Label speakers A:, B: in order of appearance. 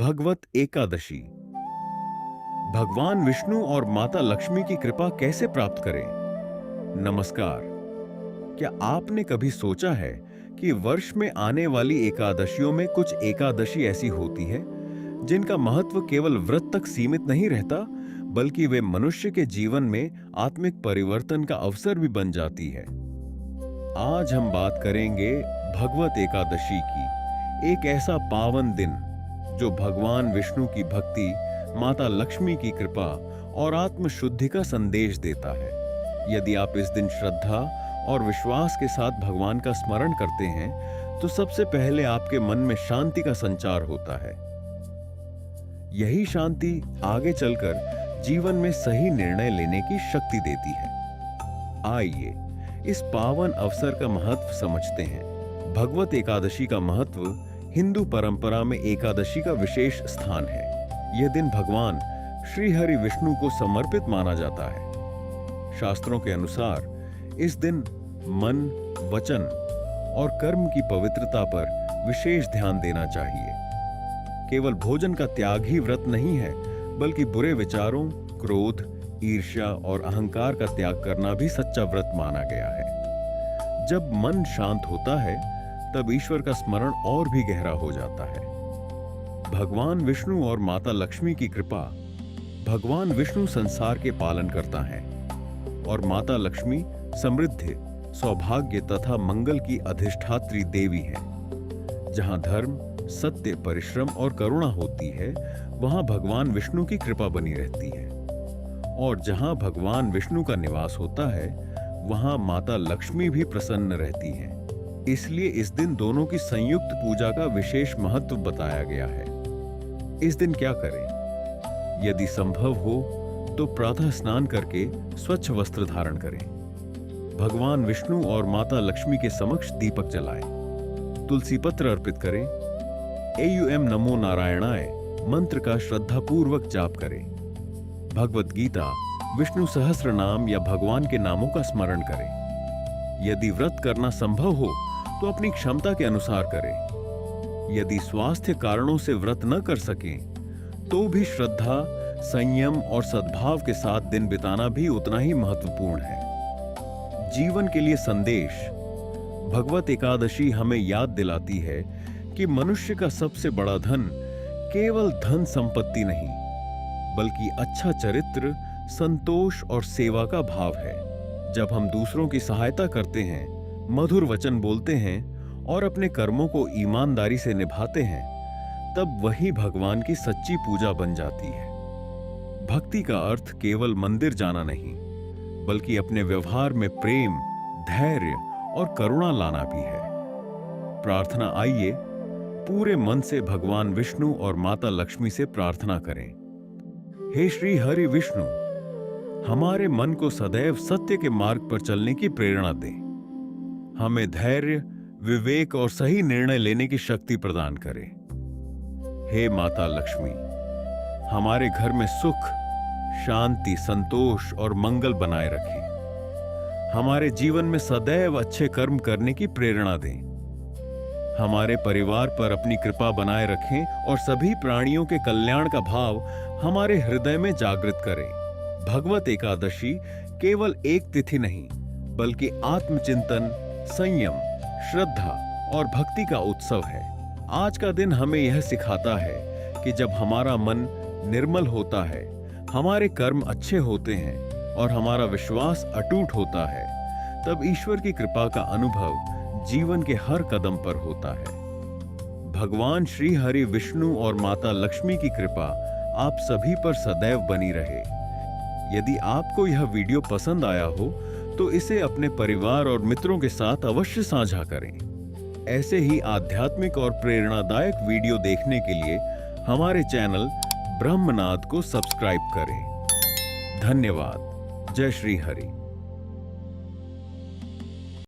A: भगवत एकादशी। भगवान विष्णु और माता लक्ष्मी की कृपा कैसे प्राप्त करें? नमस्कार। क्या आपने कभी सोचा है कि वर्ष में आने वाली एकादशियों में कुछ एकादशी ऐसी होती है जिनका महत्व केवल व्रत तक सीमित नहीं रहता, बल्कि वे मनुष्य के जीवन में आत्मिक परिवर्तन का अवसर भी बन जाती है। आज हम बात करेंगे भगवत एकादशी की, एक ऐसा पावन दिन जो भगवान विष्णु की भक्ति, माता लक्ष्मी की कृपा और आत्म शुद्धि का संदेश देता है। यदि आप इस दिन श्रद्धा और विश्वास के साथ भगवान का स्मरण करते हैं तो सबसे पहले आपके मन में शांति का संचार होता है। यही शांति आगे चलकर जीवन में सही निर्णय लेने की शक्ति देती है। आइए इस पावन अवसर का महत्व समझते हैं। भगवत एकादशी का महत्व हिंदू परंपरा में एकादशी का विशेष स्थान है। यह दिन भगवान श्री हरि विष्णु को समर्पित माना जाता है। शास्त्रों के अनुसार इस दिन मन, वचन और कर्म की पवित्रता पर विशेष ध्यान देना चाहिए। केवल भोजन का त्याग ही व्रत नहीं है, बल्कि बुरे विचारों, क्रोध, ईर्ष्या और अहंकार का त्याग करना भी सच्चा व्रत माना गया है। जब मन शांत होता है तब ईश्वर का स्मरण और भी गहरा हो जाता है। भगवान विष्णु और माता लक्ष्मी की कृपा। भगवान विष्णु संसार के पालन करता है और माता लक्ष्मी समृद्धि, सौभाग्य तथा मंगल की अधिष्ठात्री देवी है। जहां धर्म, सत्य, परिश्रम और करुणा होती है, वहां भगवान विष्णु की कृपा बनी रहती है। और जहां भगवान विष्णु का निवास होता है, वहां माता लक्ष्मी भी प्रसन्न रहती हैं। इसलिए इस दिन दोनों की संयुक्त पूजा का विशेष महत्व बताया गया है। इस दिन क्या करें? यदि संभव हो तो प्रातः स्नान करके स्वच्छ वस्त्र धारण करें। भगवान विष्णु और माता लक्ष्मी के समक्ष दीपक जलाएं। तुलसी पत्र अर्पित करें। एयुएम नमो नारायणाय मंत्र का श्रद्धापूर्वक जाप करें। भगवत गीता, विष्णु सहस्त्र नाम या भगवान के नामों का स्मरण करें। यदि व्रत करना संभव हो तो अपनी क्षमता के अनुसार करें। यदि स्वास्थ्य कारणों से व्रत न कर सकें तो भी श्रद्धा, संयम और सद्भाव के साथ दिन बिताना भी उतना ही महत्वपूर्ण है। जीवन के लिए संदेश। भगवत एकादशी हमें याद दिलाती है कि मनुष्य का सबसे बड़ा धन केवल धन संपत्ति नहीं, बल्कि अच्छा चरित्र, संतोष और सेवा का भाव है। जब हम दूसरों की सहायता करते हैं, मधुर वचन बोलते हैं और अपने कर्मों को ईमानदारी से निभाते हैं, तब वही भगवान की सच्ची पूजा बन जाती है। भक्ति का अर्थ केवल मंदिर जाना नहीं, बल्कि अपने व्यवहार में प्रेम, धैर्य और करुणा लाना भी है। प्रार्थना। आइए पूरे मन से भगवान विष्णु और माता लक्ष्मी से प्रार्थना करें। हे श्री हरि विष्णु, हमारे मन को सदैव सत्य के मार्ग पर चलने की प्रेरणा दें। हमें धैर्य, विवेक और सही निर्णय लेने की शक्ति प्रदान करें। हे माता लक्ष्मी, हमारे घर में सुख, शांति, संतोष और मंगल बनाए रखें। हमारे जीवन में सदैव अच्छे कर्म करने की प्रेरणा दें। हमारे परिवार पर अपनी कृपा बनाए रखें और सभी प्राणियों के कल्याण का भाव हमारे हृदय में जागृत करें। भगवत एकादशी केवल एक तिथि नहीं, बल्कि आत्मचिंतन, संयम, श्रद्धा और भक्ति का उत्सव है। आज का दिन हमें यह सिखाता है कि जब हमारा मन निर्मल होता है, हमारे कर्म अच्छे होते हैं और हमारा विश्वास अटूट होता है, तब ईश्वर की कृपा का अनुभव जीवन के हर कदम पर होता है। भगवान श्री हरि विष्णु और माता लक्ष्मी की कृपा आप सभी पर सदैव बनी रहे। यदि आपको यह वीडियो पसंद आया हो तो इसे अपने परिवार और मित्रों के साथ अवश्य साझा करें। ऐसे ही आध्यात्मिक और प्रेरणादायक वीडियो देखने के लिए हमारे चैनल ब्रह्मनाद को सब्सक्राइब करें। धन्यवाद। जय श्री हरि।